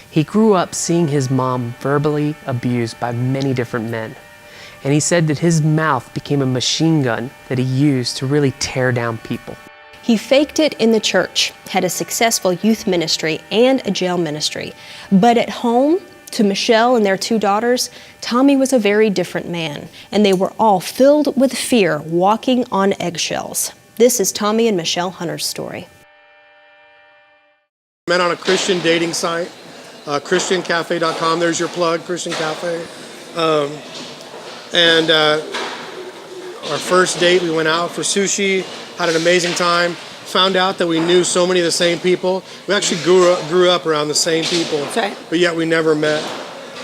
He grew up seeing his mom verbally abused by many different men. And he said that his mouth became a machine gun that he used to really tear down people. He faked it in the church, had a successful youth ministry and a jail ministry. But at home, to Michele and their 2 daughters, Tommy was a very different man, and they were all filled with fear, walking on eggshells. This is Tommy and Michele Hunter's story. Met on a Christian dating site, christiancafe.com. There's your plug, Christian Cafe. Our first date, we went out for sushi, had an amazing time. Found out that we knew so many of the same people. We actually grew up around the same people. That's right. But yet we never met.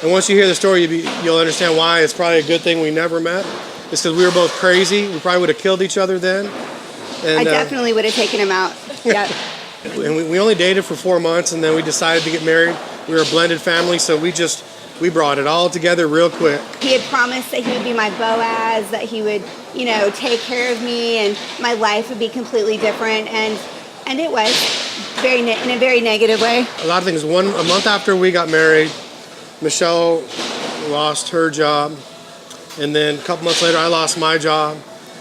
And once you hear the story, you'll understand why it's probably a good thing we never met. It's because we were both crazy. We probably would have killed each other then. And, I definitely would have taken him out. Yeah. And we only dated for 4 months, and then we decided to get married. We were a blended family, so we brought it all together real quick. He had promised that he would be my Boaz, that he would, take care of me, and my life would be completely different. And it was in a very negative way. A lot of things. A month after we got married, Michele lost her job, and then a couple months later, I lost my job,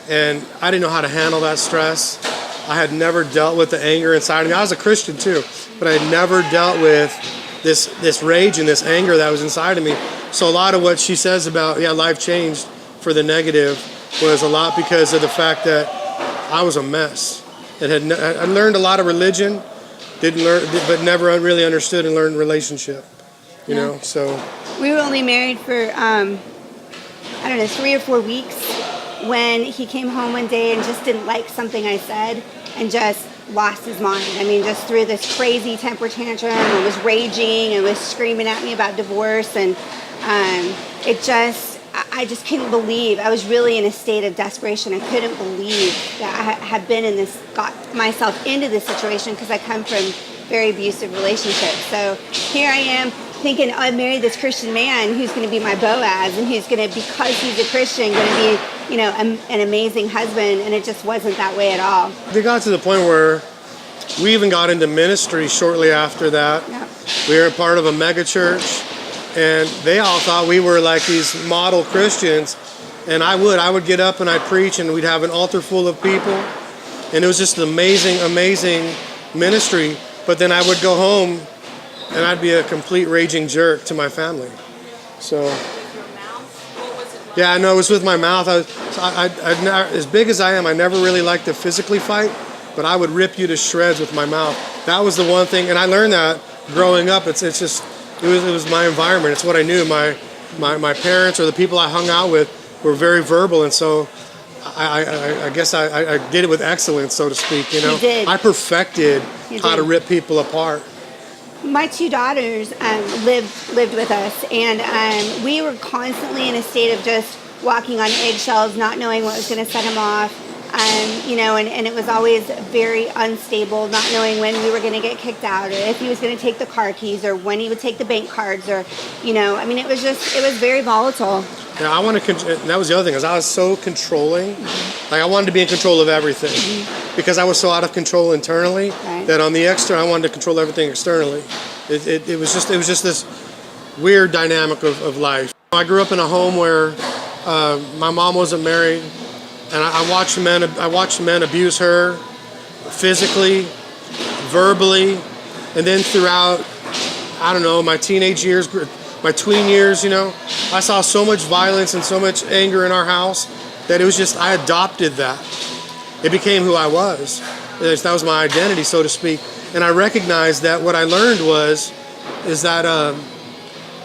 and I didn't know how to handle that stress. I had never dealt with the anger inside of me. I was a Christian too, but I had never dealt with this rage and this anger that was inside of me. So a lot of what she says about, life changed for the negative was a lot because of the fact that I was a mess. I learned a lot of religion, but never really understood and learned relationship, you know, so. We were only married for, 3 or 4 weeks when he came home one day and just didn't like something I said and just lost his mind. I mean, just threw this crazy temper tantrum and was raging and was screaming at me about divorce. And I just couldn't believe. I was really in a state of desperation. I couldn't believe that I had got myself into this situation because I come from very abusive relationships. So here I am thinking, I married this Christian man who's going to be my Boaz and who's going to, because he's a Christian, going to be, an amazing husband, and it just wasn't that way at all. It got to the point where we even got into ministry shortly after that. Yeah. We were part of a mega church, and they all thought we were like these model Christians. And I would get up and I'd preach, and we'd have an altar full of people, and it was just an amazing ministry. But then I would go home, and I'd be a complete raging jerk to my family. So. Yeah, no, it was with my mouth. As big as I am, I never really liked to physically fight, but I would rip you to shreds with my mouth. That was the one thing, and I learned that growing up. It was my environment. It's what I knew. My parents or the people I hung out with were very verbal, and so I guess I did it with excellence, so to speak. You did. I perfected how to rip people apart. My 2 daughters lived with us, and we were constantly in a state of just walking on eggshells, not knowing what was going to set him off, and it was always very unstable, not knowing when we were going to get kicked out, or if he was going to take the car keys, or when he would take the bank cards, or, it was very volatile. Yeah, that was the other thing, is I was so controlling. Mm-hmm. Like, I wanted to be in control of everything. Mm-hmm. Because I was so out of control internally, right, that on the external, I wanted to control everything externally. It was just this weird dynamic of life. I grew up in a home where my mom wasn't married, and I watched men abuse her physically, verbally, and then throughout, my teenage years, my tween years, I saw so much violence and so much anger in our house that it was just, I adopted that. It became who I was. That was my identity, so to speak. And I recognized that what I learned is that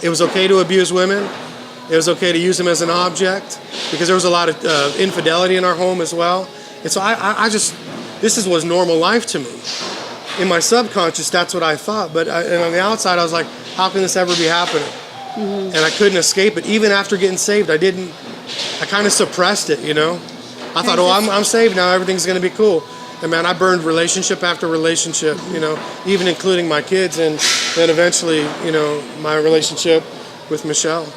it was okay to abuse women. It was okay to use them as an object, because there was a lot of infidelity in our home as well. And so this was normal life to me. In my subconscious, that's what I thought. But and on the outside, I was like, how can this ever be happening? Mm-hmm. And I couldn't escape it. Even after getting saved, I kind of suppressed it, I thought, I'm saved now, everything's going to be cool. And man, I burned relationship after relationship, even including my kids, and then eventually, my relationship with Michele.